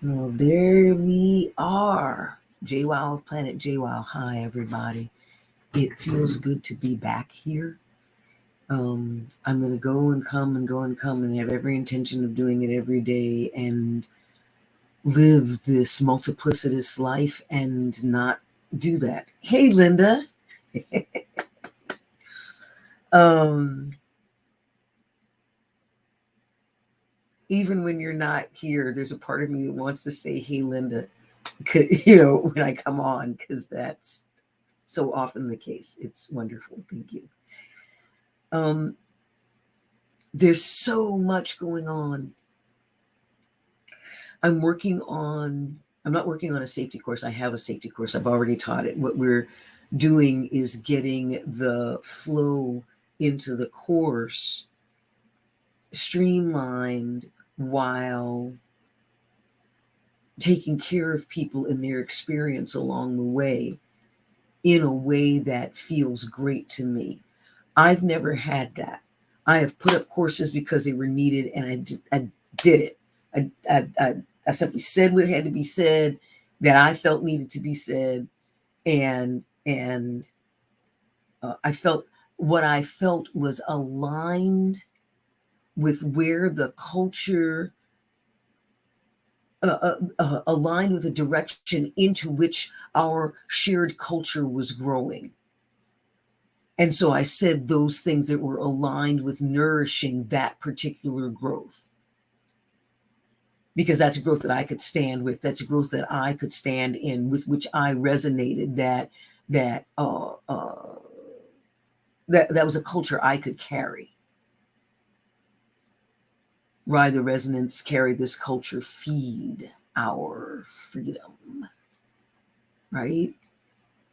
Well, there we are. JWoww, Planet JWoww. Hi, everybody. It feels good to be back here. I'm going to go and come and go and come and have every intention of doing it every day and live this multiplicitous life and not do that. Hey, Linda. Even when you're not here, there's a part of me that wants to say, hey, Linda, when I come on, because that's so often the case. It's wonderful. Thank you. There's so much going on. I'm not working on a safety course. I have a safety course. I've already taught it. What we're doing is getting the flow into the course streamlined while taking care of people in their experience along the way in a way that feels great to me. I've never had that. I have put up courses because they were needed, and I did it. I simply said what had to be said, that I felt needed to be said, and I felt what I felt was aligned with where the culture aligned with the direction into which our shared culture was growing. And so I said those things that were aligned with nourishing that particular growth. Because that's a growth that I could stand with. That's a growth that I could stand in, with which I resonated, that was a culture I could carry. Ride the resonance, carry this culture, feed our freedom. Right?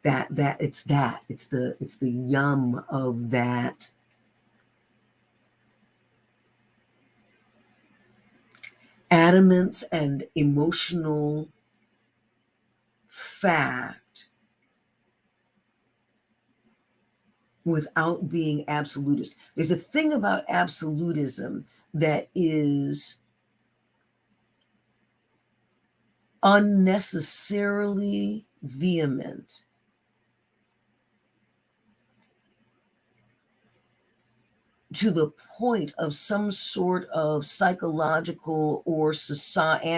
It's the yum of that. Adamance and emotional fact without being absolutist. There's a thing about absolutism that is unnecessarily vehement. To the point of some sort of psychological or societal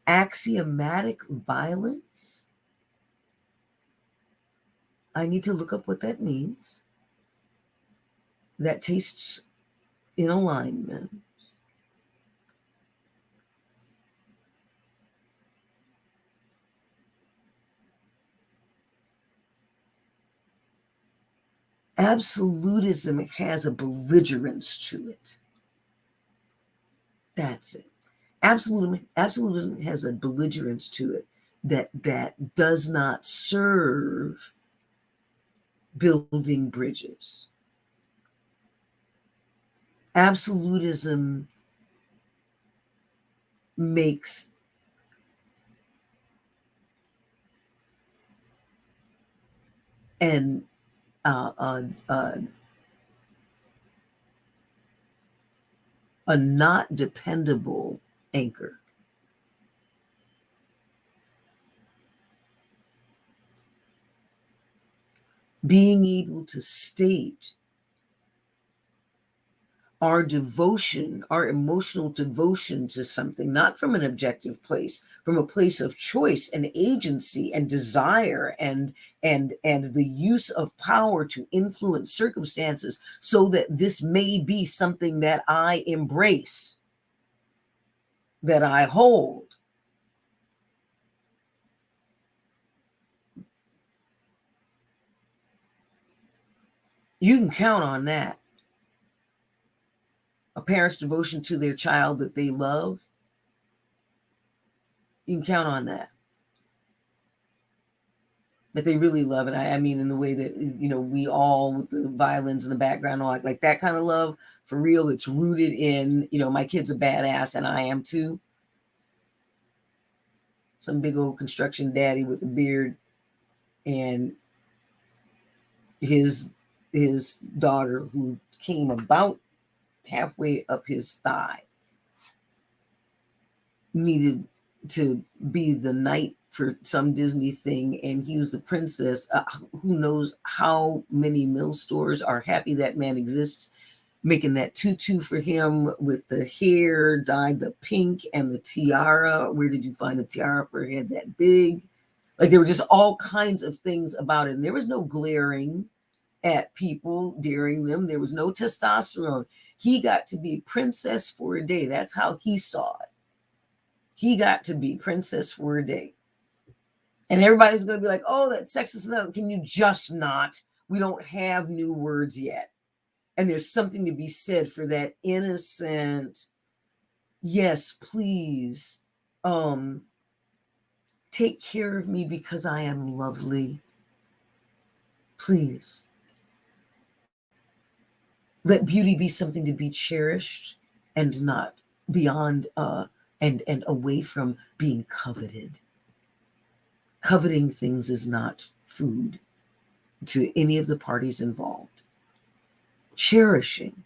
axiomatic violence. I need to look up what that means. That tastes in alignment. Absolutism has a belligerence to it. That's it. Absolutism has a belligerence to it that does not serve building bridges. Absolutism makes a not dependable anchor. Being able to state our devotion, our emotional devotion to something, not from an objective place, from a place of choice and agency and desire and the use of power to influence circumstances, so that this may be something that I embrace, that I hold. You can count on that. A parent's devotion to their child that they love, you can count on that. That they really love it. I mean, in the way that, we all, with the violins in the background, like that kind of love, for real, it's rooted in, my kid's a badass and I am too. Some big old construction daddy with the beard and his daughter, who came about halfway up his thigh, needed to be the knight for some Disney thing, and he was the princess. Who knows how many mill stores are happy that man exists, making that tutu for him with the hair dyed the pink and the tiara. Where did you find a tiara for a head that big? Like, there were just all kinds of things about it. And there was no glaring at people during them. There was no testosterone. He got to be princess for a day. That's how he saw it. He got to be princess for a day. And everybody's going to be like, oh, that's sexist. Can you just not? We don't have new words yet. And there's something to be said for that innocent, yes, please, take care of me because I am lovely. Please. Let beauty be something to be cherished and not beyond and away from being coveted. Coveting things is not food to any of the parties involved. Cherishing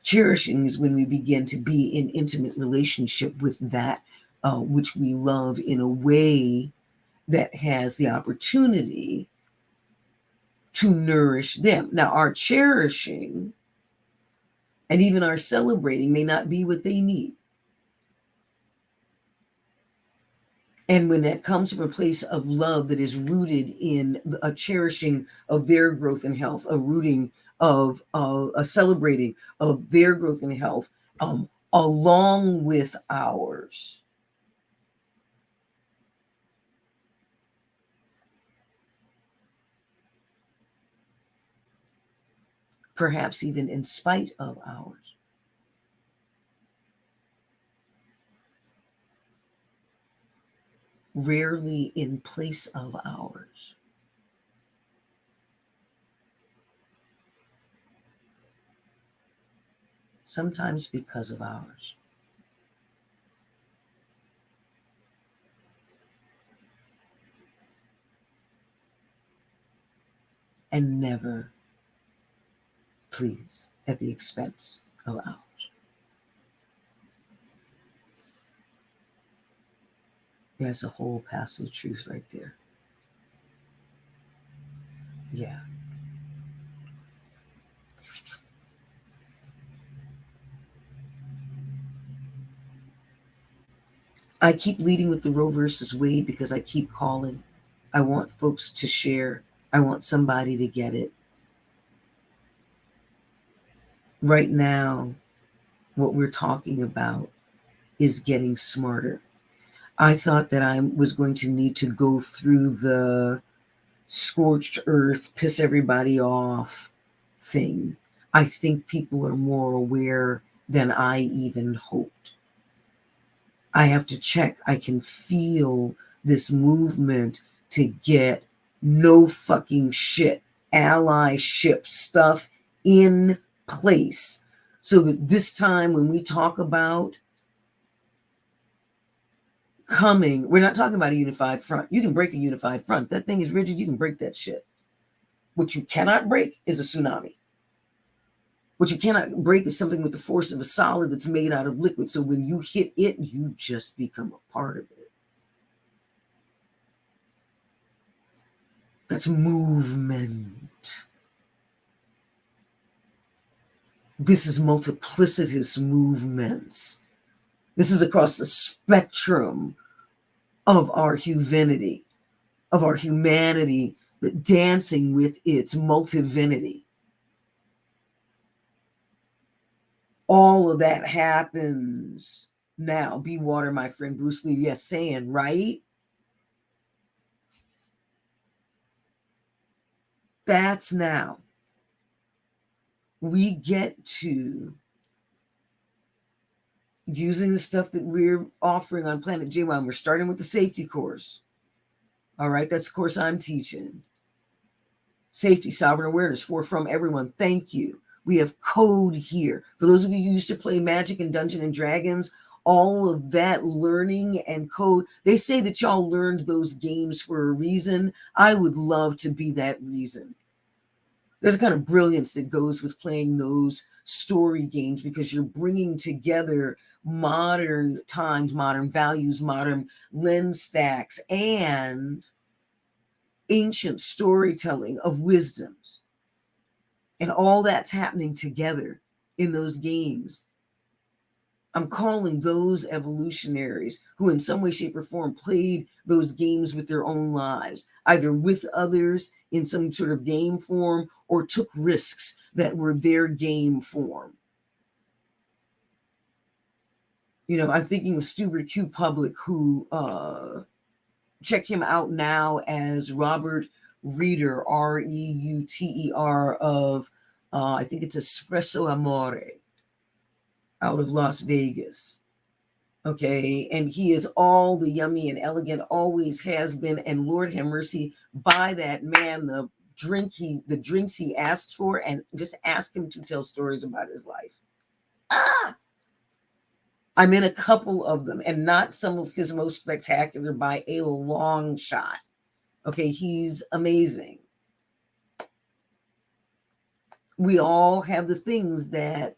is when we begin to be in intimate relationship with that which we love in a way that has the opportunity to nourish them. Now, our cherishing and even our celebrating may not be what they need. And when that comes from a place of love that is rooted in a cherishing of their growth and health, a rooting of a celebrating of their growth and health, along with ours, perhaps even in spite of ours. Rarely in place of ours. Sometimes because of ours. And never, please, at the expense of ours. That's a whole passel of truth right there. Yeah. I keep leading with the Roe versus Wade because I keep calling. I want folks to share. I want somebody to get it. Right now, what we're talking about is getting smarter. I thought that I was going to need to go through the scorched earth, piss everybody off thing. I think people are more aware than I even hoped. I have to check. I can feel this movement to get no fucking shit, allyship stuff in place so that this time when we talk about coming, we're not talking about a unified front. You can break a unified front. That thing is rigid. You can break that shit. What you cannot break is a tsunami. What you cannot break is something with the force of a solid that's made out of liquid. So when you hit it, you just become a part of it. That's movement. This is multiplicitous movements. This is across the spectrum of our humanity, that dancing with its multivinity. All of that happens now. Be water, my friend Bruce Lee. Yes, saying, right? That's now. We get to using the stuff that we're offering on Planet JWoww. We're starting with the safety course. All right, that's the course I'm teaching. Safety, sovereign awareness, for, from, everyone. Thank you. We have code here. For those of you who used to play Magic and Dungeons and Dragons, all of that learning and code. They say that y'all learned those games for a reason. I would love to be that reason. There's a kind of brilliance that goes with playing those story games, because you're bringing together modern times, modern values, modern lens stacks, and ancient storytelling of wisdoms. And all that's happening together in those games. I'm calling those evolutionaries who in some way, shape, or form played those games with their own lives, either with others in some sort of game form, or took risks that were their game form. You know, I'm thinking of Stuart Q. Public, who check him out now as Robert Reeder, Reuter, of I think it's Espresso Amore, out of Las Vegas. Okay, and he is all the yummy and elegant, always has been, and Lord have mercy, by that man, the drinks he asks for, and just ask him to tell stories about his life. I'm in a couple of them, and not some of his most spectacular by a long shot. Okay, he's amazing. We all have the things that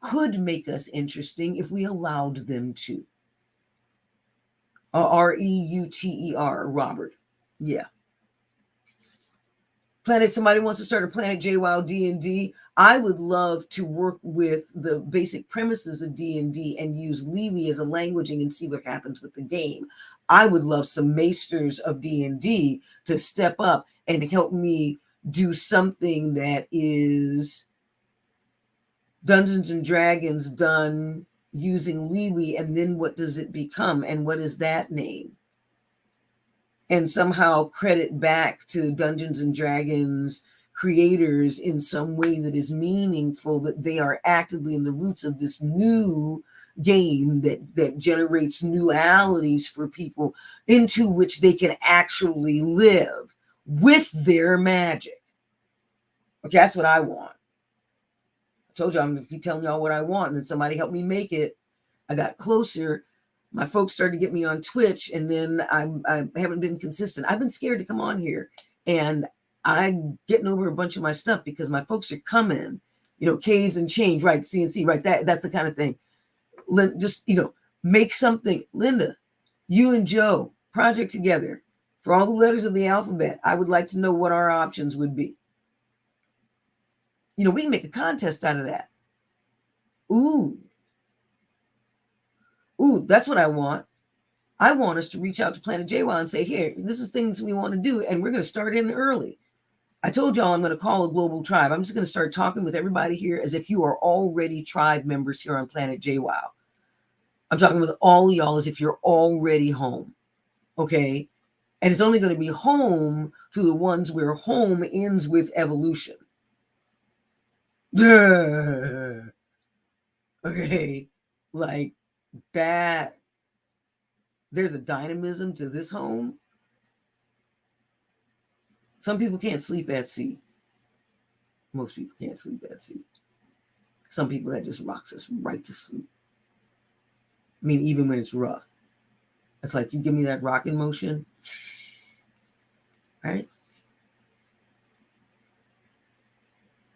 could make us interesting if we allowed them to. Reuter, Robert. Yeah. Planet, somebody wants to start a Planet JWoww D&D. I would love to work with the basic premises of D&D and use Lewy as a languaging and see what happens with the game. I would love some maesters of D&D to step up and help me do something that is Dungeons and Dragons done using Lewy, and then what does it become, and what is that name? And somehow credit back to Dungeons and Dragons creators in some way that is meaningful, that they are actively in the roots of this new game that generates newities for people into which they can actually live with their magic. Okay, that's what I want. I told you I'm going to keep telling y'all what I want, and then somebody helped me make it. I got closer. My folks started to get me on Twitch, and then I haven't been consistent. I've been scared to come on here, and I'm getting over a bunch of my stuff because my folks are coming. You know, caves and change, right? CNC, right? That's the kind of thing. Just, you know, make something. Linda, you and Joe, project together for all the letters of the alphabet. I would like to know what our options would be. You know, we can make a contest out of that. Ooh, that's what I want. I want us to reach out to Planet JWoww and say, here, this is things we want to do, and we're going to start in early. I told y'all I'm going to call a global tribe. I'm just going to start talking with everybody here as if you are already tribe members here on Planet JWoww. I'm talking with all of y'all as if you're already home, okay? And it's only going to be home to the ones where home ends with evolution. Okay, like that. There's a dynamism to this home. Some people can't sleep at sea. Most people can't sleep at sea. Some people, that just rocks us right to sleep. I mean, even when it's rough. It's like, you give me that rocking motion, right?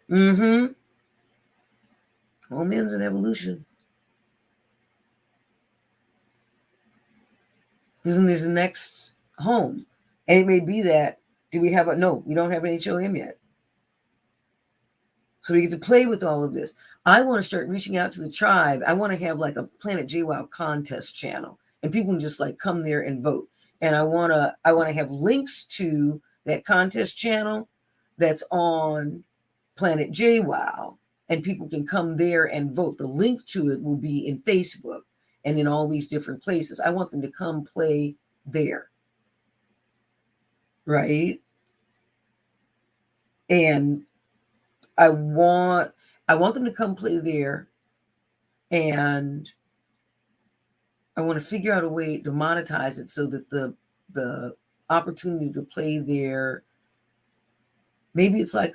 Mm-hmm. Home ends in evolution. Isn't this the next home? And it may be that, do we have no, we don't have an HOM yet. So we get to play with all of this. I want to start reaching out to the tribe. I want to have like a Planet JWoww contest channel, and people can just like come there and vote. And I want to have links to that contest channel that's on Planet JWoww, and people can come there and vote. The link to it will be in Facebook and in all these different places. I want them to come play there, right? And I want them to come play there, and I want to figure out a way to monetize it so that the opportunity to play there, maybe it's like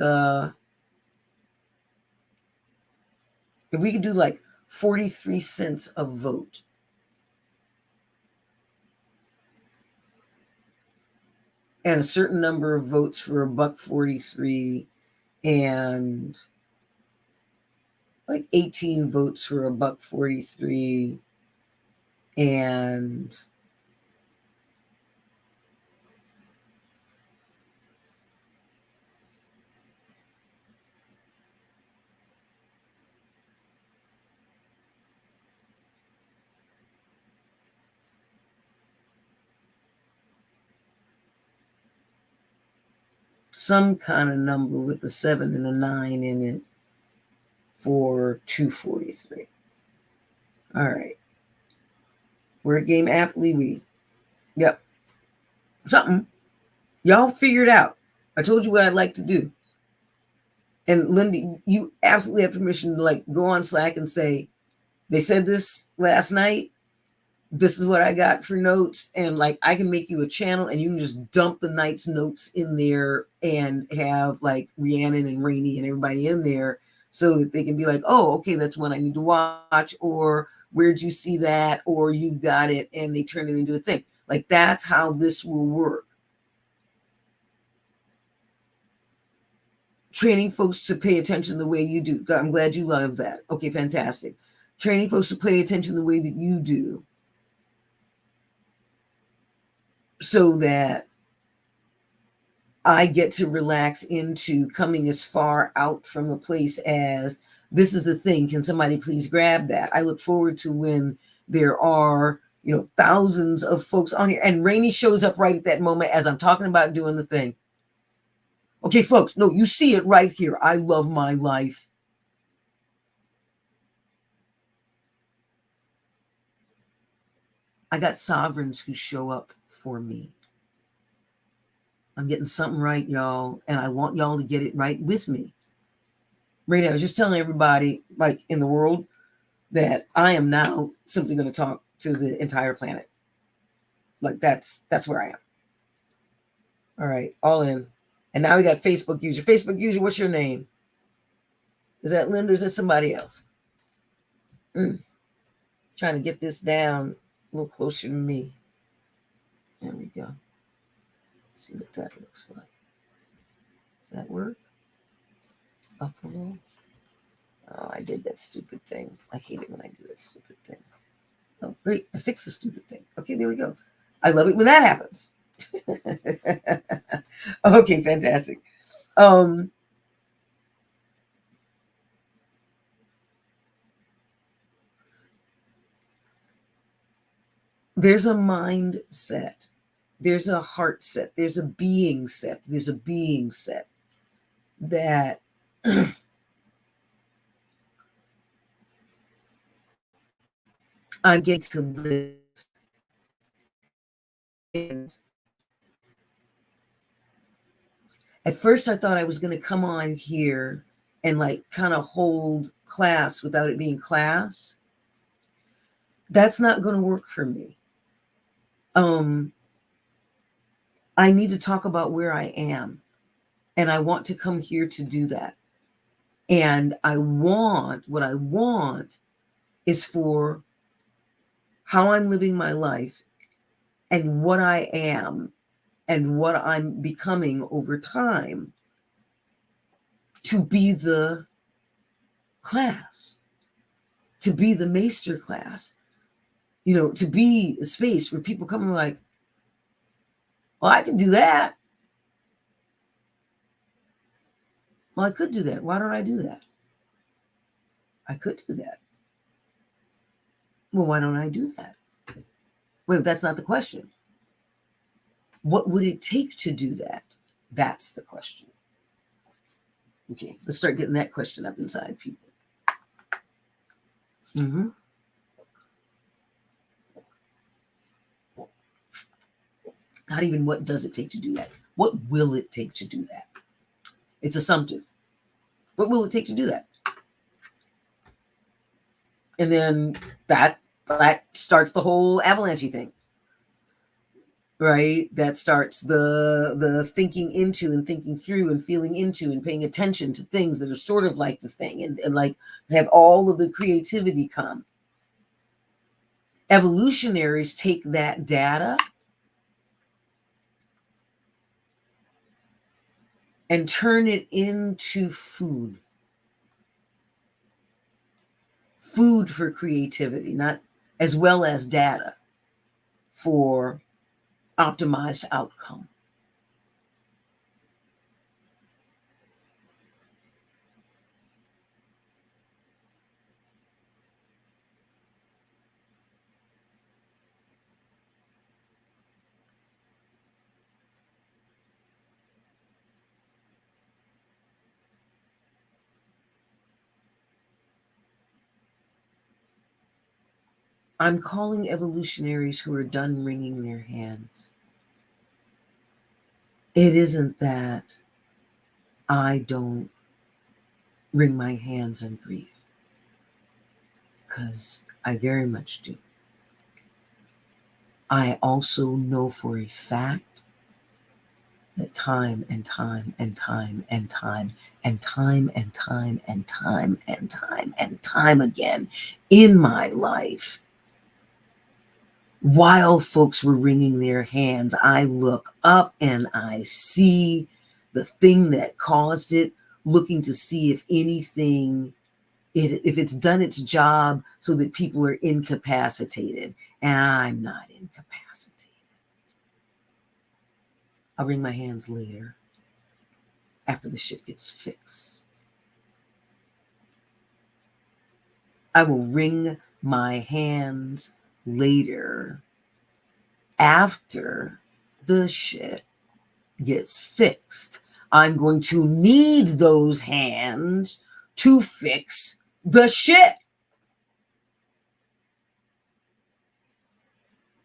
if we could do like 43 cents a vote. And a certain number of votes for $1.43, and like 18 votes for $1.43, and some kind of number with a 7 and a 9 in it for $2.43. All right. Word game app, Lee. Yep. Something. Y'all figure it out. I told you what I'd like to do. And Linda, you absolutely have permission to like go on Slack and say, they said this last night. This is what I got for notes. And like, I can make you a channel and you can just dump the night's notes in there and have like Rhiannon and Rainey and everybody in there so that they can be like, oh, okay, that's one I need to watch. Or where'd you see that? Or you got it. And they turn it into a thing. Like, that's how this will work. Training folks to pay attention the way you do. I'm glad you love that. Okay, fantastic. Training folks to pay attention the way that you do, so that I get to relax into coming as far out from the place as, this is the thing. Can somebody please grab that? I look forward to when there are, thousands of folks on here, and Rainey shows up right at that moment as I'm talking about doing the thing. Okay, folks, no, you see it right here. I love my life. I got sovereigns who show up for me. I'm getting something right, y'all, and I want y'all to get it right with me. Rainey, I was just telling everybody, like, in the world, that I am now simply going to talk to the entire planet. Like, that's where I am. All right, all in. And now we got Facebook user. Facebook user, what's your name? Is that Linda or is that somebody else? Trying to get this down a little closer to me. There we go. Let's see what that looks like. Does that work? Up a little. Oh, I did that stupid thing. I hate it when I do that stupid thing. Oh, great. I fixed the stupid thing. Okay, there we go. I love it when that happens. Okay, fantastic. There's a mindset. There's a heart set. There's a being set. There's a being set that I'm getting to live. And at first I thought I was going to come on here and like kind of hold class without it being class. That's not going to work for me. I need to talk about where I am, and I want to come here to do that. And what I want is for how I'm living my life and what I am and what I'm becoming over time to be the class, to be the maester class, to be a space where people come and like, well, I can do that. Well, I could do that. Why don't I do that? I could do that. Well, why don't I do that? Well, that's not the question. What would it take to do that? That's the question. Okay, let's start getting that question up inside people. Not even what does it take to do that? What will it take to do that? It's assumptive. What will it take to do that? And then that starts the whole avalanche thing. right? That starts the thinking into and thinking through and feeling into and paying attention to things that are sort of like the thing, and like have all of the creativity come. Evolutionaries take that data and turn it into food. Food for creativity, not as well as data for optimized outcome. I'm calling evolutionaries who are done wringing their hands. It isn't that I don't wring my hands in grief, because I very much do. I also know for a fact that time and time and time and time and time and time and time and time and time again in my life, while folks were wringing their hands, I look up and I see the thing that caused it, looking to see if anything, if it's done its job so that people are incapacitated. And I'm not incapacitated. I'll wring my hands later, after the shit gets fixed. I will wring my hands later, after the shit gets fixed. I'm going to need those hands to fix the shit.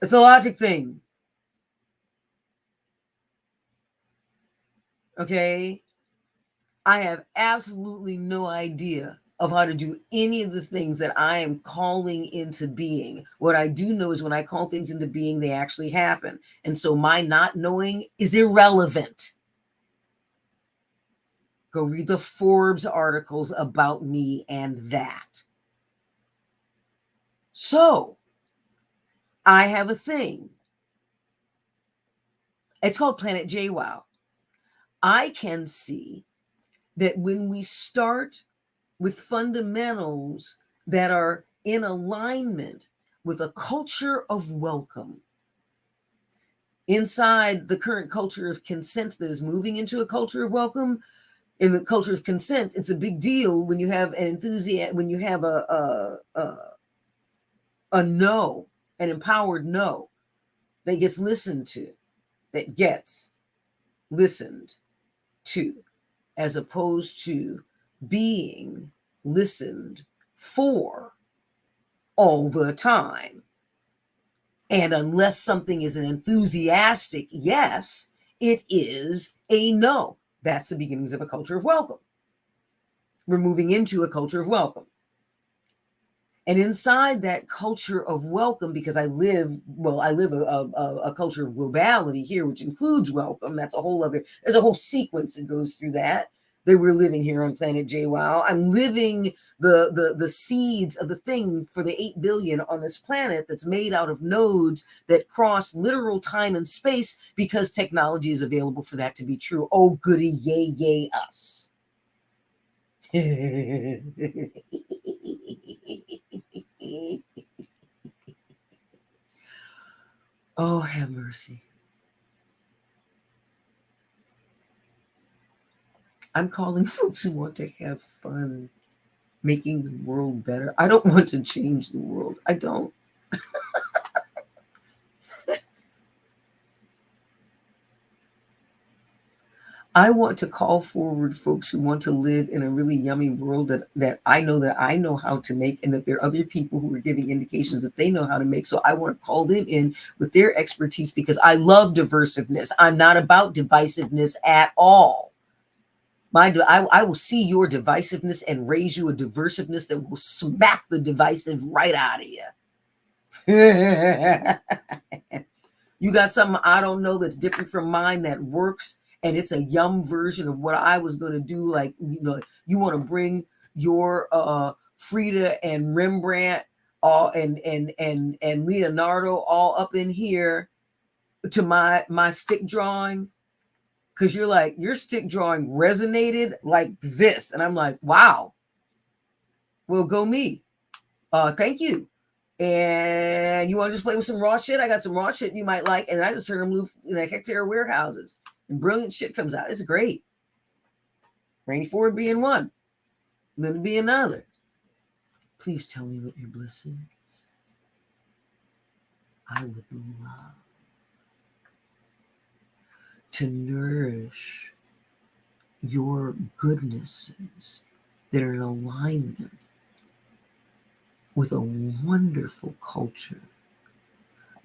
It's a logic thing. Okay? I have absolutely no idea of how to do any of the things that I am calling into being. What I do know is when I call things into being, they actually happen. And so my not knowing is irrelevant. Go read the Forbes articles about me and that. So I have a thing. It's called Planet JWoww. I can see that when we start with fundamentals that are in alignment with a culture of welcome, inside the current culture of consent that is moving into a culture of welcome, in the culture of consent, it's a big deal when you have an enthusiasm, when you have a no, an empowered no that gets listened to, that gets listened to, as opposed to being listened for all the time. And unless something is an enthusiastic yes, it is a no. That's the beginnings of a culture of welcome. We're moving into a culture of welcome. And inside that culture of welcome, because I live a culture of globality here, which includes welcome. That's a whole other, there's a whole sequence that goes through that we're living here on planet JWoww. I'm living the seeds of the thing for the 8 billion on this planet that's made out of nodes that cross literal time and space, because technology is available for that to be true. Oh, goody, yay, yay, us. Oh, have mercy. I'm calling folks who want to have fun making the world better. I don't want to change the world. I don't. I want to call forward folks who want to live in a really yummy world that I know how to make, and that there are other people who are giving indications that they know how to make. So I want to call them in with their expertise, because I love diversiveness. I'm not about divisiveness at all. I will see your divisiveness and raise you a diversiveness that will smack the divisive right out of you. You got something I don't know that's different from mine that works, and it's a yum version of what I was going to do. Like, you want to bring your Frida and Rembrandt all and Leonardo all up in here to my stick drawing, because you're like, your stick drawing resonated like this, and I'm like, wow, well, go me. Thank you. And you want to just play with some raw shit? I got some raw shit you might like, and I just turn them loose in a hectare of warehouses, and brilliant shit comes out. It's great. Rainy Ford being one, then be another. Please tell me what your bliss is. I would love to nourish your goodnesses that are in alignment with a wonderful culture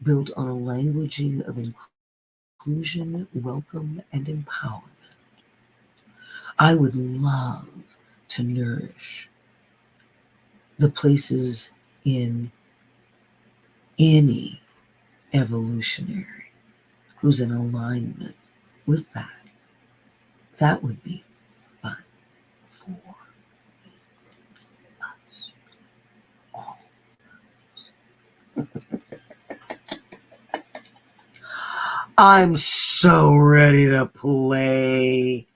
built on a languaging of inclusion, welcome, and empowerment. I would love to nourish the places in any evolutionary who's in alignment with that. That would be fun for us all. I'm so ready to play.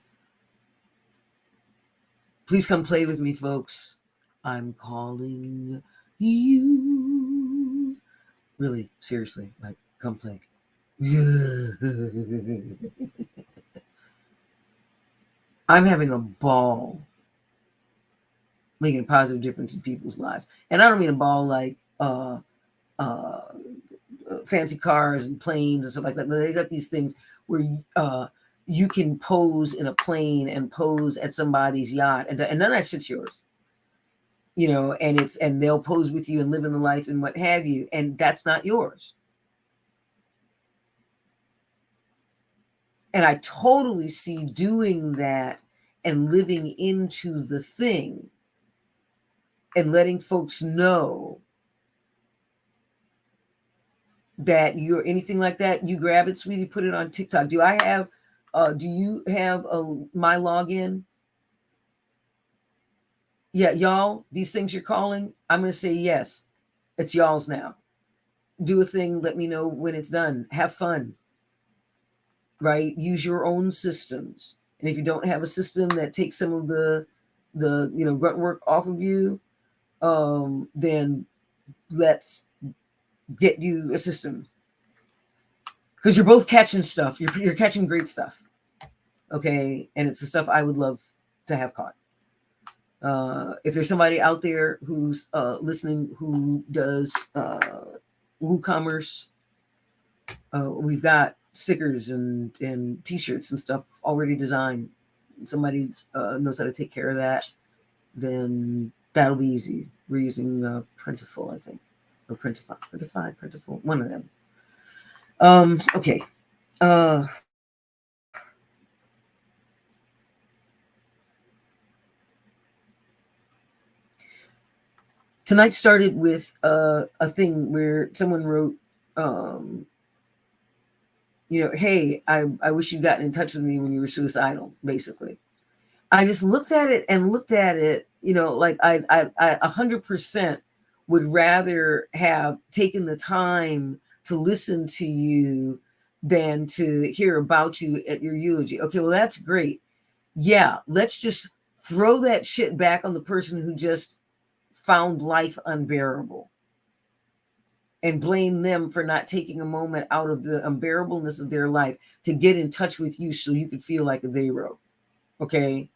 Please come play with me, folks. I'm calling you. Really, seriously, like, come play. I'm having a ball making a positive difference in people's lives. And I don't mean a ball like fancy cars and planes and stuff like that. They got these things where you can pose in a plane and pose at somebody's yacht, and none of that shit's yours. And they'll pose with you and live in the life and what have you, and that's not yours. And I totally see doing that and living into the thing and letting folks know that you're anything like that. You grab it, sweetie, put it on TikTok. Do you have my login? Yeah, y'all, these things you're calling, I'm going to say yes. It's y'all's now. Do a thing. Let me know when it's done. Have fun. Right? Use your own systems. And if you don't have a system that takes some of the grunt work off of you, then let's get you a system. Because you're both catching stuff. You're catching great stuff. Okay? And it's the stuff I would love to have caught. If there's somebody out there who's listening who does WooCommerce, we've got stickers and t-shirts and stuff already designed. Somebody knows how to take care of that, then that'll be easy. We're using Printiful, I think, or Printiful, one of them. Okay. Tonight started with a thing where someone wrote, hey, I wish you'd gotten in touch with me when you were suicidal, basically. I just looked at it, like I 100% would rather have taken the time to listen to you than to hear about you at your eulogy. Okay, well, that's great. Yeah, let's just throw that shit back on the person who just found life unbearable and blame them for not taking a moment out of the unbearableness of their life to get in touch with you so you could feel like they wrote. Okay?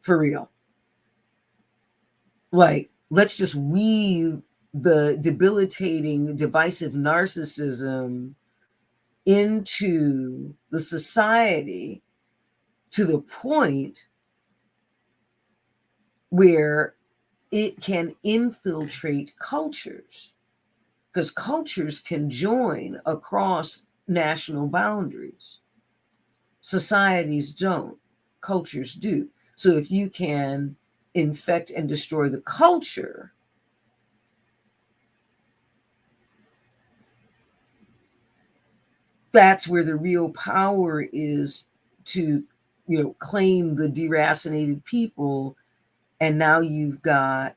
For real. Like, let's just weave the debilitating, divisive narcissism into the society to the point where it can infiltrate cultures, because cultures can join across national boundaries. Societies don't, cultures do. So if you can infect and destroy the culture, That's where the real power is, to, claim the deracinated people. And now you've got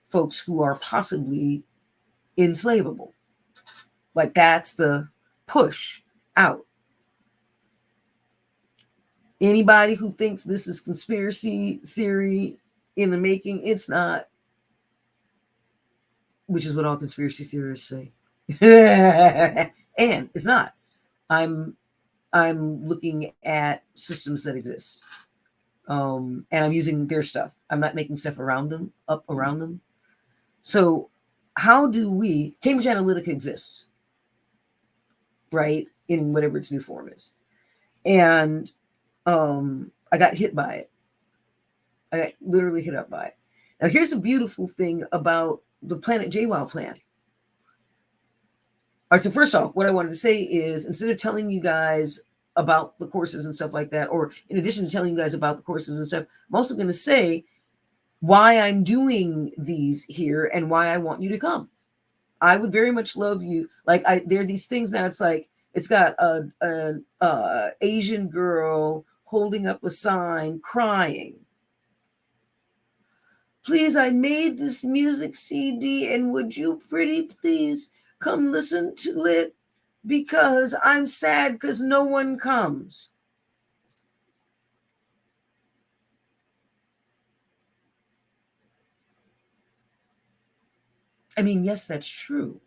folks who are possibly enslavable. Like, that's the push out. Anybody who thinks this is conspiracy theory in the making, it's not, which is what all conspiracy theorists say. And it's not. I'm looking at systems that exist. And I'm using their stuff. I'm not making stuff around them, up around them. So how do we, Cambridge Analytica exists, right? In whatever its new form is. And I got hit by it. I got literally hit up by it. Now, here's a beautiful thing about the Planet JWoww plan. All right, so first off, what I wanted to say is, instead of telling you guys about the courses and stuff like that, or in addition to telling you guys about the courses and stuff, I'm also going to say why I'm doing these here and why I want you to come. I would very much love you. Like, there are these things now. It's like, it's got an Asian girl holding up a sign crying. Please, I made this music CD, and would you pretty please come listen to it, because I'm sad because no one comes. I mean, yes, that's true.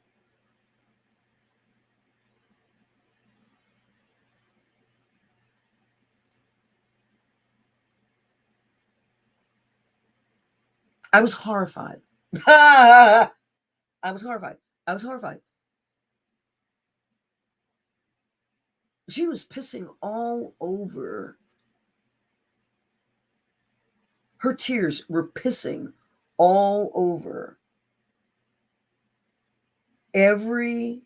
I was horrified. I was horrified. She was pissing all over. Her tears were pissing all over every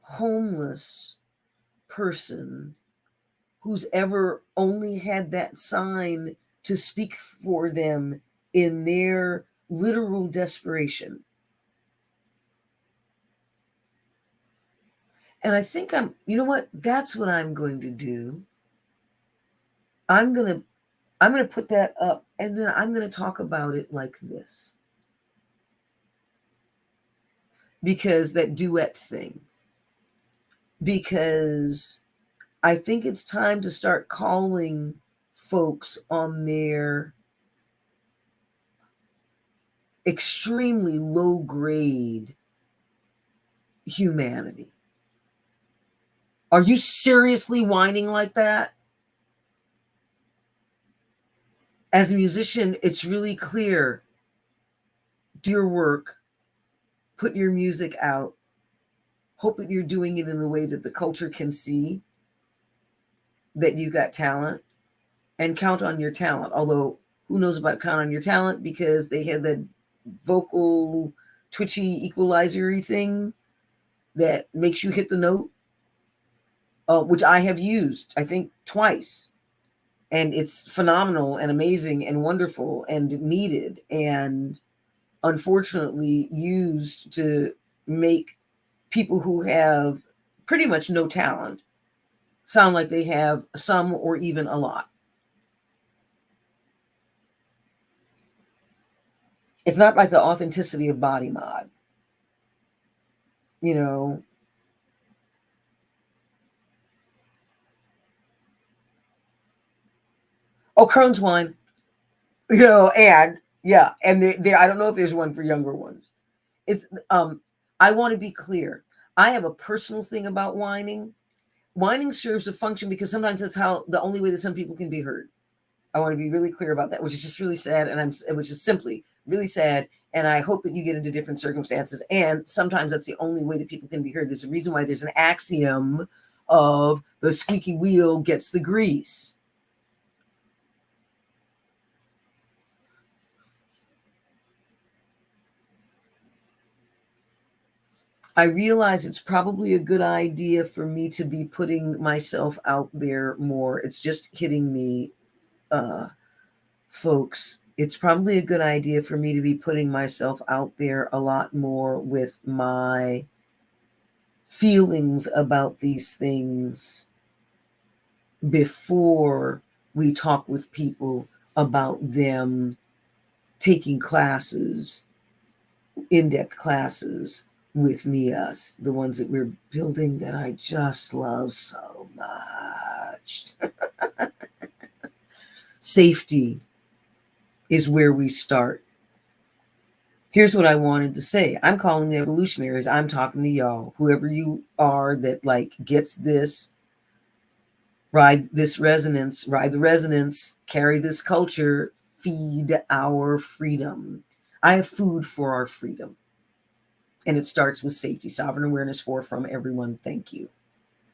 homeless person who's ever only had that sign to speak for them in their literal desperation. And I think you know what? That's what I'm going to do. I'm going to put that up, and then I'm going to talk about it like this. Because that duet thing. Because I think it's time to start calling folks on their extremely low grade humanity. Are you seriously whining like that? As a musician, it's really clear. Do your work, put your music out, hope that you're doing it in the way that the culture can see that you got talent, and count on your talent. Although, who knows about count on your talent, because they had that vocal twitchy equalizer thing that makes you hit the note, which I have used, I think, twice. And it's phenomenal and amazing and wonderful and needed, and unfortunately used to make people who have pretty much no talent sound like they have some or even a lot. It's not like the authenticity of body mod. You know, Crohn's wine, and yeah, and there, I don't know if there's one for younger ones. It's I want to be clear. I have a personal thing about whining. Whining serves a function because sometimes that's the only way that some people can be heard. I want to be really clear about that, which is just really sad, which is simply really sad. And I hope that you get into different circumstances. And sometimes that's the only way that people can be heard. There's a reason why there's an axiom of the squeaky wheel gets the grease. I realize it's probably a good idea for me to be putting myself out there more. It's just hitting me, folks. It's probably a good idea for me to be putting myself out there a lot more with my feelings about these things before we talk with people about them taking classes, in-depth classes with me, us, the ones that we're building that I just love so much. Safety is where we start. Here's what I wanted to say. I'm calling the evolutionaries. I'm talking to y'all, whoever you are that like gets this, ride this resonance, ride the resonance, carry this culture, feed our freedom. I have food for our freedom. And it starts with safety, sovereign awareness, for, from, everyone. Thank you.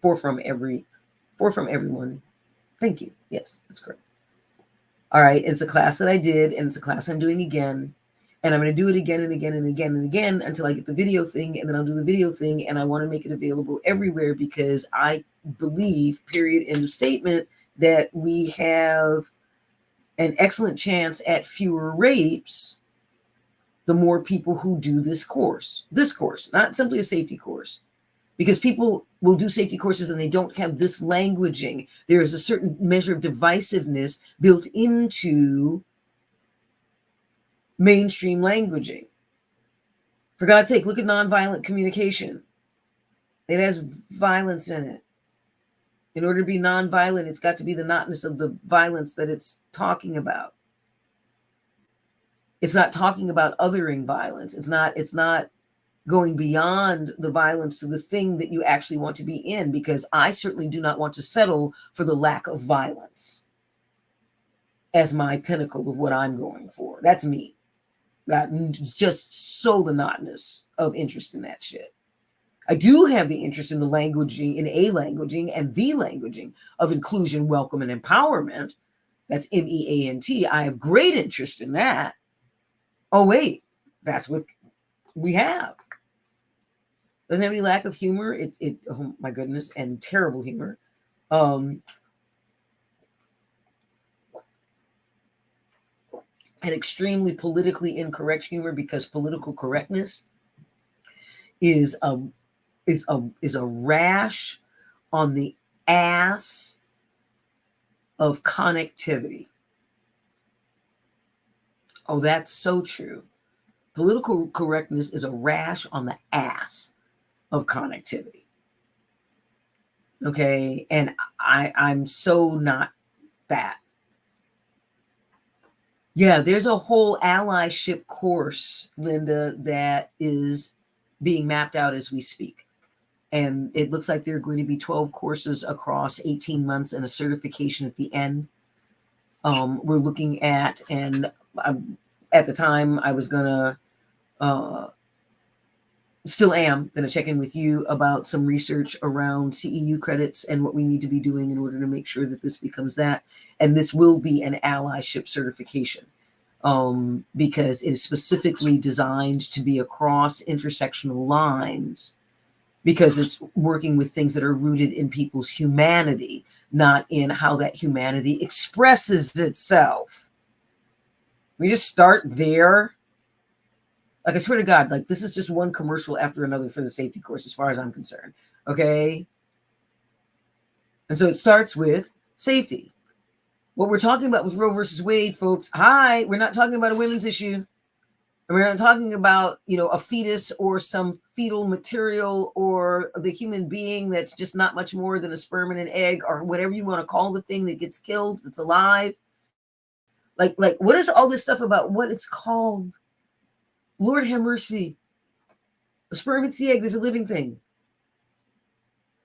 For, from, everyone. Thank you. Yes, that's correct. All right. It's a class that I did, and it's a class I'm doing again. And I'm going to do it again and again and again and again until I get the video thing. And then I'll do the video thing. And I want to make it available everywhere because I believe, period, end of statement, that we have an excellent chance at fewer rapes the more people who do this course, not simply a safety course, because people will do safety courses and they don't have this languaging. There is a certain measure of divisiveness built into mainstream languaging. For God's sake, look at nonviolent communication. It has violence in it. In order to be nonviolent, it's got to be the notness of the violence that it's talking about. It's not talking about othering violence. It's not going beyond the violence to the thing that you actually want to be in, because I certainly do not want to settle for the lack of violence as my pinnacle of what I'm going for. That's me. That just so the notness of interest in that shit. I do have the interest in the languaging, in a languaging and the languaging of inclusion, welcome, and empowerment. That's MEANT. I have great interest in that. Oh, wait, that's what we have. Doesn't have any lack of humor. Oh my goodness, and terrible humor. And extremely politically incorrect humor, because political correctness is a rash on the ass of connectivity. Oh, that's so true. Political correctness is a rash on the ass of connectivity. Okay, and I'm so not that. Yeah, there's a whole allyship course, Linda, that is being mapped out as we speak. And it looks like there are going to be 12 courses across 18 months and a certification at the end. We're looking at, and at the time I was going to, still am going to check in with you about some research around CEU credits and what we need to be doing in order to make sure that this becomes that. And this will be an allyship certification, because it is specifically designed to be across intersectional lines, because it's working with things that are rooted in people's humanity, not in how that humanity expresses itself. We just start there. Like, I swear to God, like, this is just one commercial after another for the safety course, as far as I'm concerned. Okay. And so it starts with safety. What we're talking about with Roe versus Wade, folks, we're not talking about a women's issue. And we're not talking about, a fetus or some fetal material or the human being that's just not much more than a sperm and an egg, or whatever you want to call the thing that gets killed, that's alive. Like, what is all this stuff about what it's called? Lord have mercy. A sperm hits the egg, there's a living thing.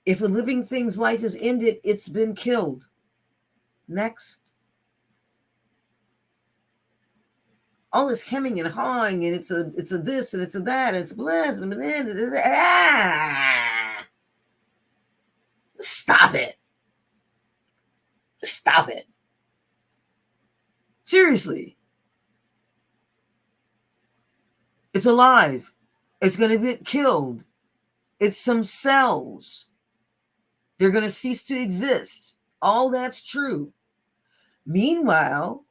If a living thing's life is ended, it's been killed. Next. All this hemming and hawing, and it's a this and it's a that, and it's a bless and Stop it. Stop it. Seriously. It's alive. It's going to get killed. It's some cells. They're going to cease to exist. All that's true. Meanwhile,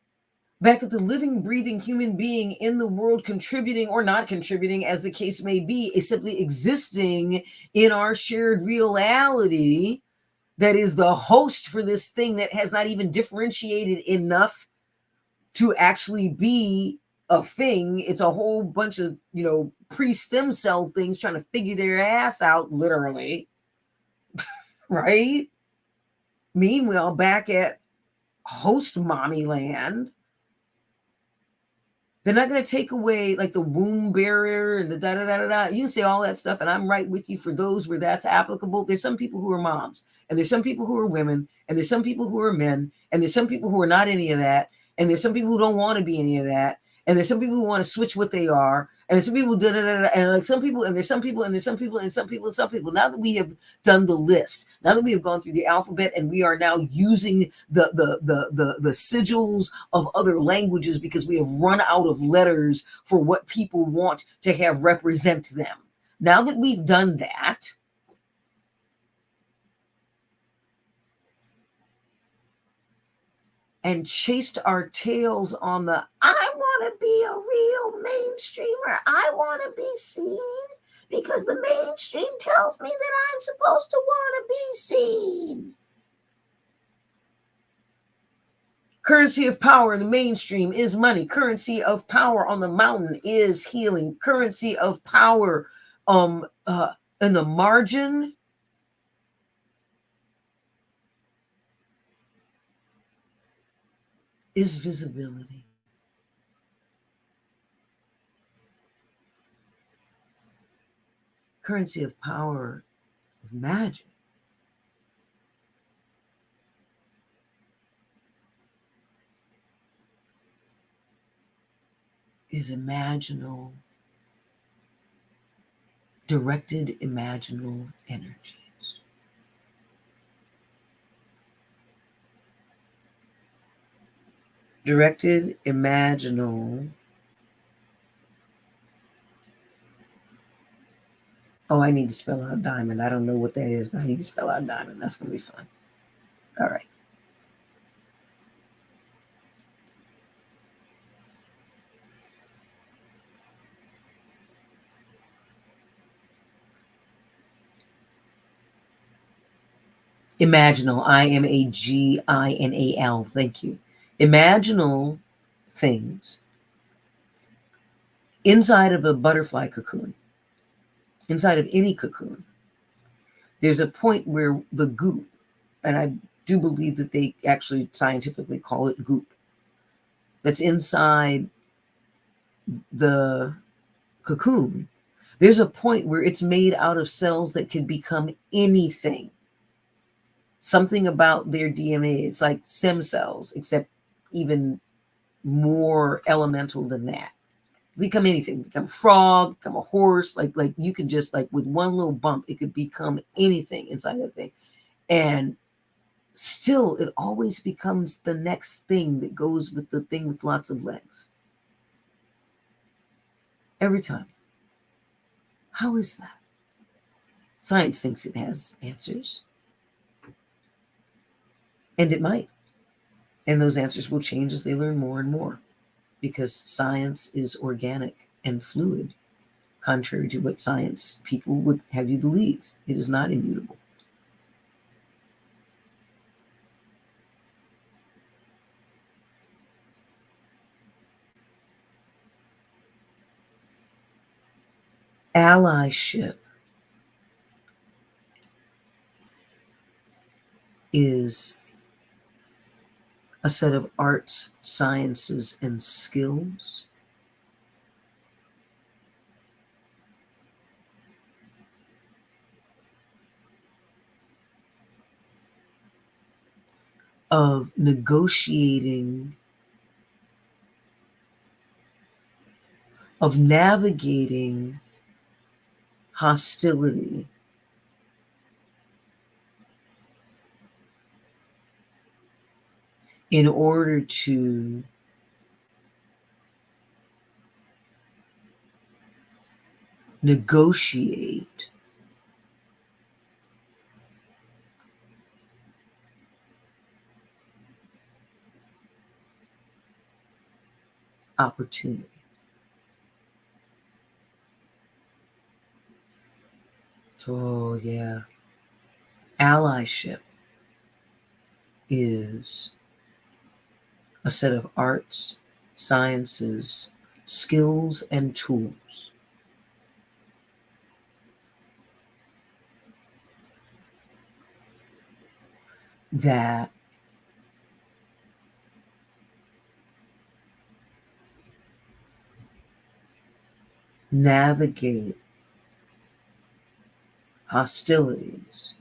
back at the living, breathing human being in the world, contributing or not contributing, as the case may be, is simply existing in our shared reality that is the host for this thing that has not even differentiated enough to actually be a thing. It's a whole bunch of, pre-stem cell things trying to figure their ass out, literally. Right? Meanwhile, back at host mommy land, they're not going to take away like the womb barrier and the da da da da da. You say all that stuff, and I'm right with you for those where that's applicable. There's some people who are moms, and there's some people who are women, and there's some people who are men, and there's some people who are not any of that, and there's some people who don't want to be any of that, and there's some people who want to switch what they are, and there's some people da da da da, and like some people, and there's some people, and there's some people, and some people, and some people. Now that we have done the list, now that we have gone through the alphabet, and we are now using the sigils of other languages because we have run out of letters for what people want to have represent them. Now that we've done that, and chased our tails on the, I want to be a real mainstreamer, I want to be seen because the mainstream tells me that I'm supposed to want to be seen. Currency of power in the mainstream is money. Currency of power on the mountain is healing. Currency of power in the margin is visibility. Currency of power of magic is imaginal, directed imaginal energies. Directed imaginal. Oh, I need to spell out diamond. I don't know what that is, but I need to spell out diamond. That's going to be fun. All right. Imaginal. Imaginal. Thank you. Imaginal things inside of a butterfly cocoon, inside of any cocoon. There's a point where the goop, and I do believe that they actually scientifically call it goop, that's inside the cocoon, there's a point where it's made out of cells that can become anything. Something about their DNA, it's like stem cells, except even more elemental than that. Become anything, become a frog, become a horse, like you can just, like with one little bump, it could become anything inside that thing. And still, it always becomes the next thing that goes with the thing with lots of legs. Every time. How is that? Science thinks it has answers. And it might. And those answers will change as they learn more and more, because science is organic and fluid, contrary to what science people would have you believe. It is not immutable. Allyship is a set of arts, sciences, and skills of negotiating, of navigating hostility in order to negotiate opportunity. So, yeah. Allyship is a set of arts, sciences, skills, and tools that navigate hostilities,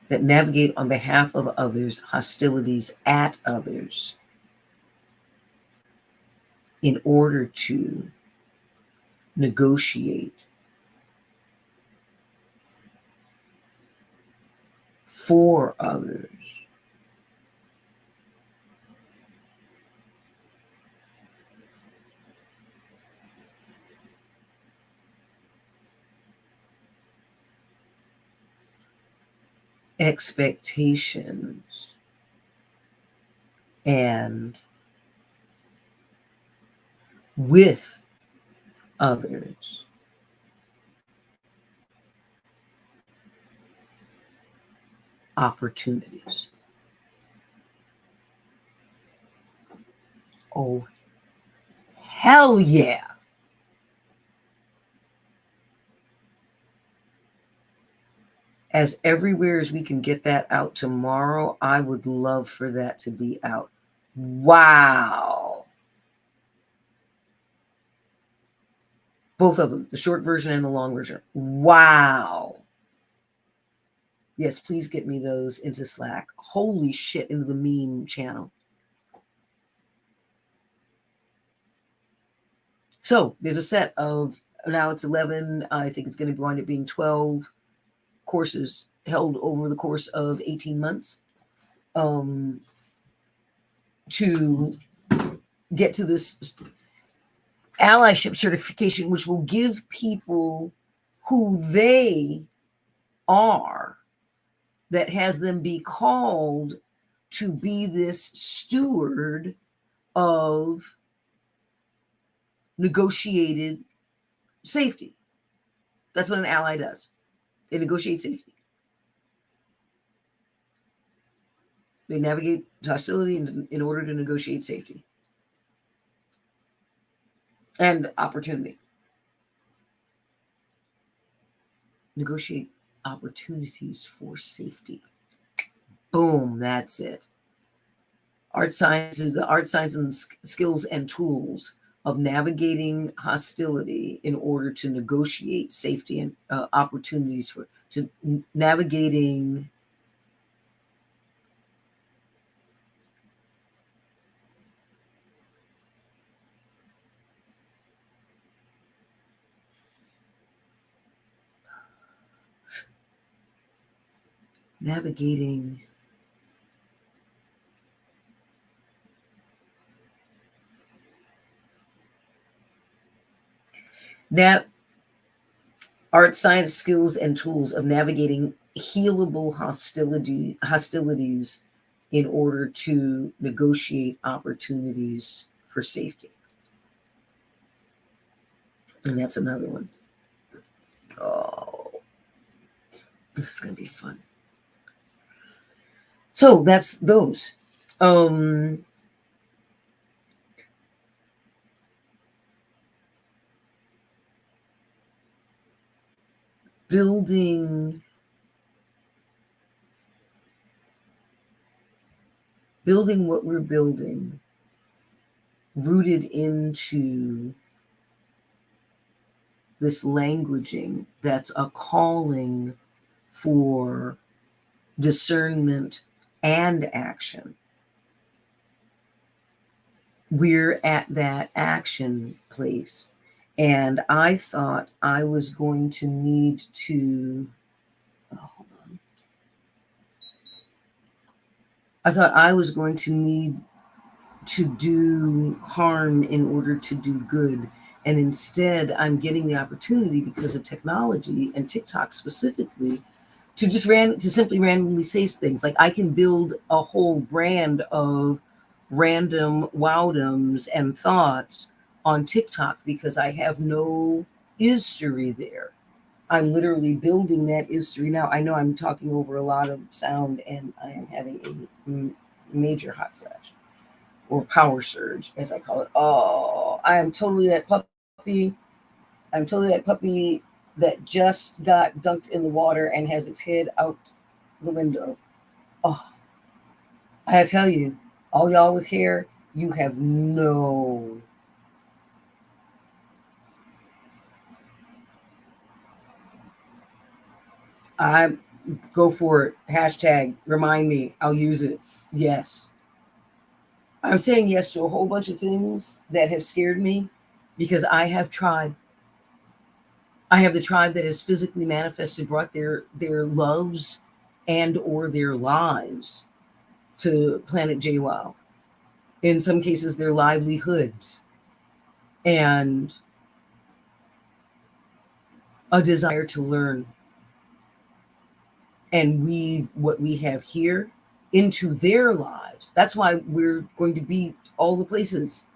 that navigate on behalf of others, hostilities at others, in order to negotiate for others. Expectations and with others. Opportunities. Oh, hell yeah. As everywhere as we can get that out tomorrow, I would love for that to be out. Wow. Both of them, the short version and the long version. Wow. Yes, please get me those into Slack. Holy shit, into the meme channel. So there's a set of, now it's 11, I think it's going to wind up being 12 courses held over the course of 18 months to get to this allyship certification, which will give people who they are, that has them be called to be this steward of negotiated safety. That's what an ally does. They negotiate safety. They navigate hostility in order to negotiate safety and opportunity. Negotiate opportunities for safety. Boom, that's it. Art science is the art, science, and skills and tools of navigating hostility in order to negotiate safety and opportunities for navigating art, science, skills, and tools of navigating healable hostilities in order to negotiate opportunities for safety. And that's another one. Oh, this is going to be fun. So that's those. Building what we're building, rooted into this languaging that's a calling for discernment and action. We're at that action place. And I thought I was going to need to, hold on. I thought I was going to need to do harm in order to do good. And instead, I'm getting the opportunity because of technology and TikTok specifically to just simply randomly say things. Like I can build a whole brand of random wowdoms and thoughts on TikTok because I have no history there. I'm literally building that history now. I know I'm talking over a lot of sound and I am having a major hot flash or power surge, as I call it. Oh, I am totally that puppy. I'm totally that puppy that just got dunked in the water and has its head out the window. Oh, I tell you, all y'all with hair, you have no. I go for it. Hashtag remind me. I'll use it. Yes. I'm saying yes to a whole bunch of things that have scared me because I have tribe. I have the tribe that has physically manifested, brought their loves and or their lives to planet JWoww. In some cases, their livelihoods and a desire to learn and weave what we have here into their lives. That's why we're going to be all the places,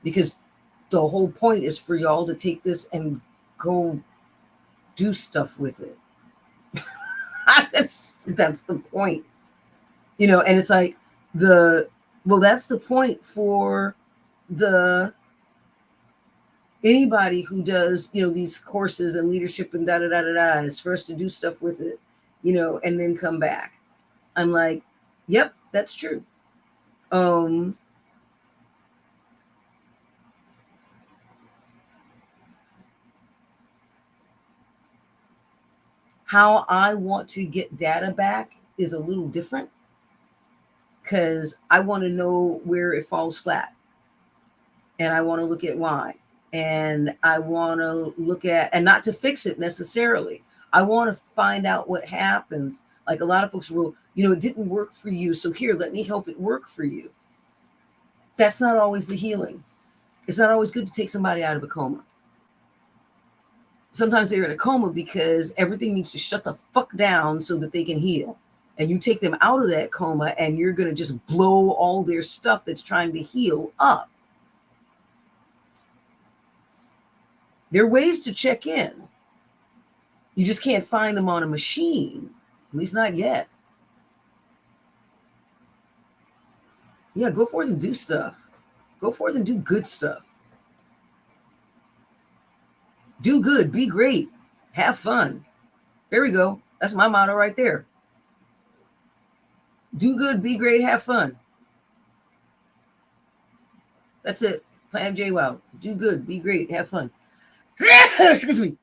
because the whole point is for y'all to take this and go do stuff with it. that's the point, and it's like that's the point for the anybody who does these courses and leadership and da da da da da is for us to do stuff with it, and then come back. I'm like, yep, that's true. How I want to get data back is a little different because I want to know where it falls flat and I want to look at why. And I want to look at, and not to fix it necessarily. I want to find out what happens. Like a lot of folks will, it didn't work for you. So here, let me help it work for you. That's not always the healing. It's not always good to take somebody out of a coma. Sometimes they're in a coma because everything needs to shut the fuck down so that they can heal. And you take them out of that coma and you're going to just blow all their stuff that's trying to heal up. There are ways to check in. You just can't find them on a machine, at least not yet. Yeah, go forth and do stuff. Go forth and do good stuff. Do good, be great, have fun. There we go. That's my motto right there. Do good, be great, have fun. That's it. Planet JWoww. Do good, be great, have fun. Excuse me.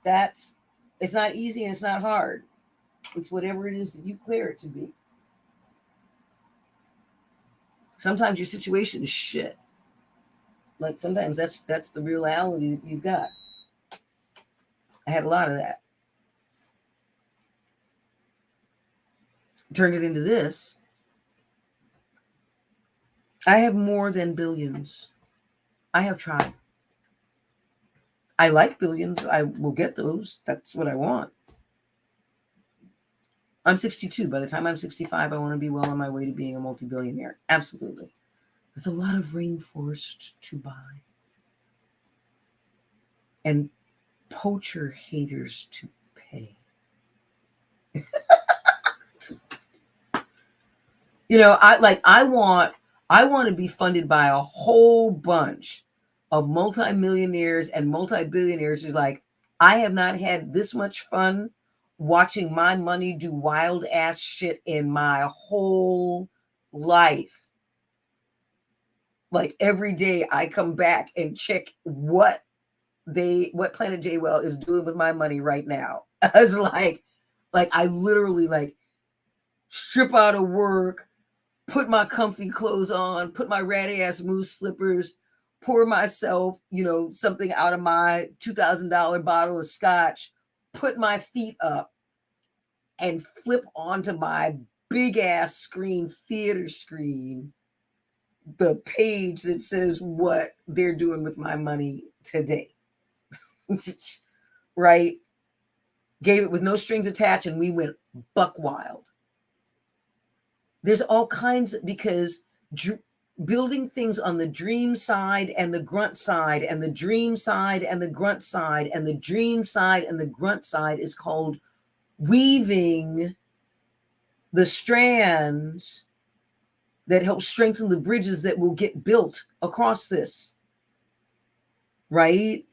It's not easy and it's not hard. It's whatever it is that you clear it to be. Sometimes your situation is shit. Like sometimes that's the reality that you've got. I had a lot of that. Turned it into this. I have more than billions. I have tried. I like billions. I will get those. That's what I want. I'm 62. By the time I'm 65, I want to be well on my way to being a multi-billionaire. Absolutely. There's a lot of rainforest to buy. And poacher haters to pay. I want to be funded by a whole bunch of multimillionaires and multi-billionaires who's like, I have not had this much fun watching my money do wild ass shit in my whole life. Like every day I come back and check what Planet JWoww is doing with my money right now. I was like I literally strip out of work, put my comfy clothes on, put my ratty ass moose slippers, pour myself, something out of my $2,000 bottle of scotch, put my feet up and flip onto my big ass screen, theater screen, the page that says what they're doing with my money today. Right? gave it with no strings attached, and we went buck wild. There's all kinds, because building things on the dream side and the grunt side and the dream side and the grunt side and the dream side and the grunt side is called weaving the strands that help strengthen the bridges that will get built across this, right?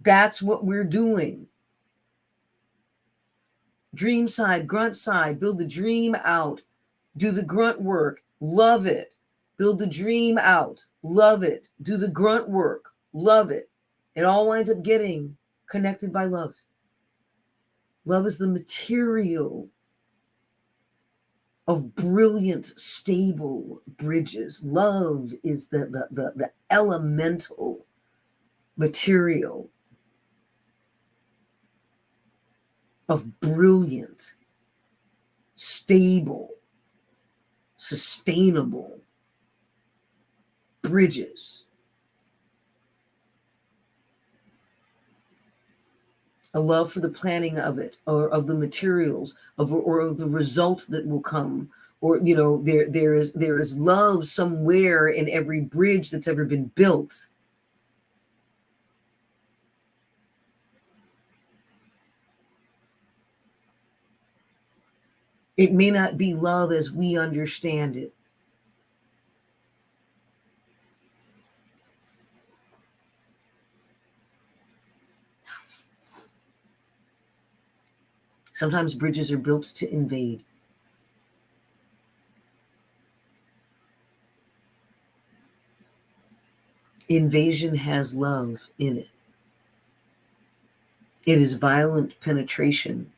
That's what we're doing. Dream side, grunt side, build the dream out, do the grunt work, love it. Build the dream out, love it. Do the grunt work, love it. It all winds up getting connected by love. Love is the material of brilliant, stable bridges. Love is the elemental material of brilliant, stable, sustainable bridges. A love for the planning of it, or of the materials, or of the result that will come, or there is love somewhere in every bridge that's ever been built. It may not be love as we understand it. Sometimes bridges are built to invade. Invasion has love in it. It is violent penetration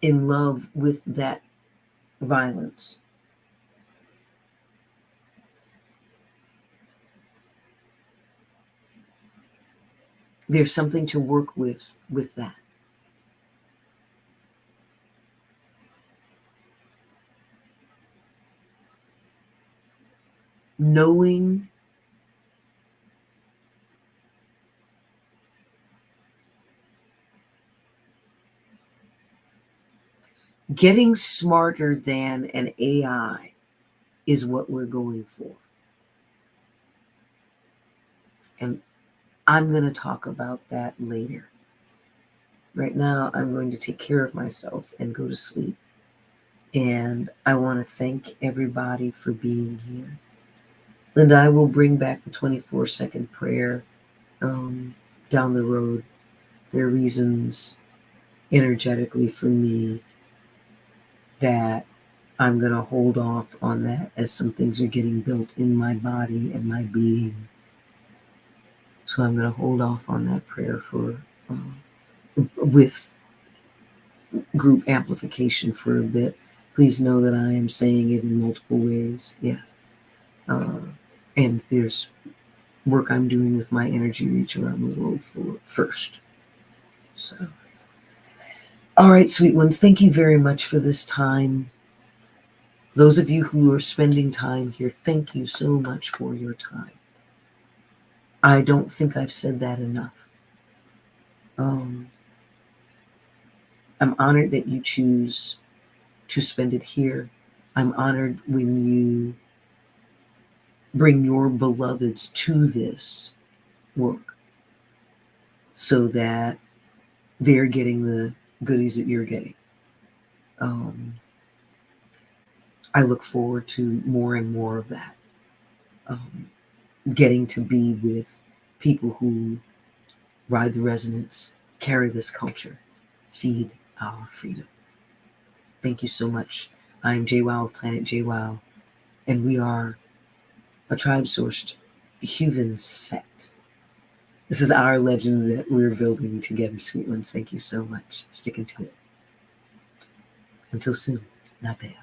in love with that violence. There's something to work with that. Knowing getting smarter than an AI is what we're going for. And I'm going to talk about that later. Right now, I'm going to take care of myself and go to sleep. And I want to thank everybody for being here. Linda, I will bring back the 24-second prayer down the road. There are reasons energetically for me that I'm going to hold off on that as some things are getting built in my body and my being. So I'm going to hold off on that prayer for with group amplification for a bit. Please know that I am saying it in multiple ways. Yeah. And there's work I'm doing with my energy reach around the world first. So, all right, sweet ones, thank you very much for this time. Those of you who are spending time here, thank you so much for your time. I don't think I've said that enough. I'm honored that you choose to spend it here. I'm honored when you bring your beloveds to this work so that they're getting the goodies that you're getting. I look forward to more and more of that. Getting to be with people who ride the resonance, carry this culture, feed our freedom. Thank you so much. I'm JWoww of Planet JWoww, and we are a tribe-sourced human sect. This is our legend that we're building together, sweet ones. Thank you so much. Sticking to it. Until soon. Not bad.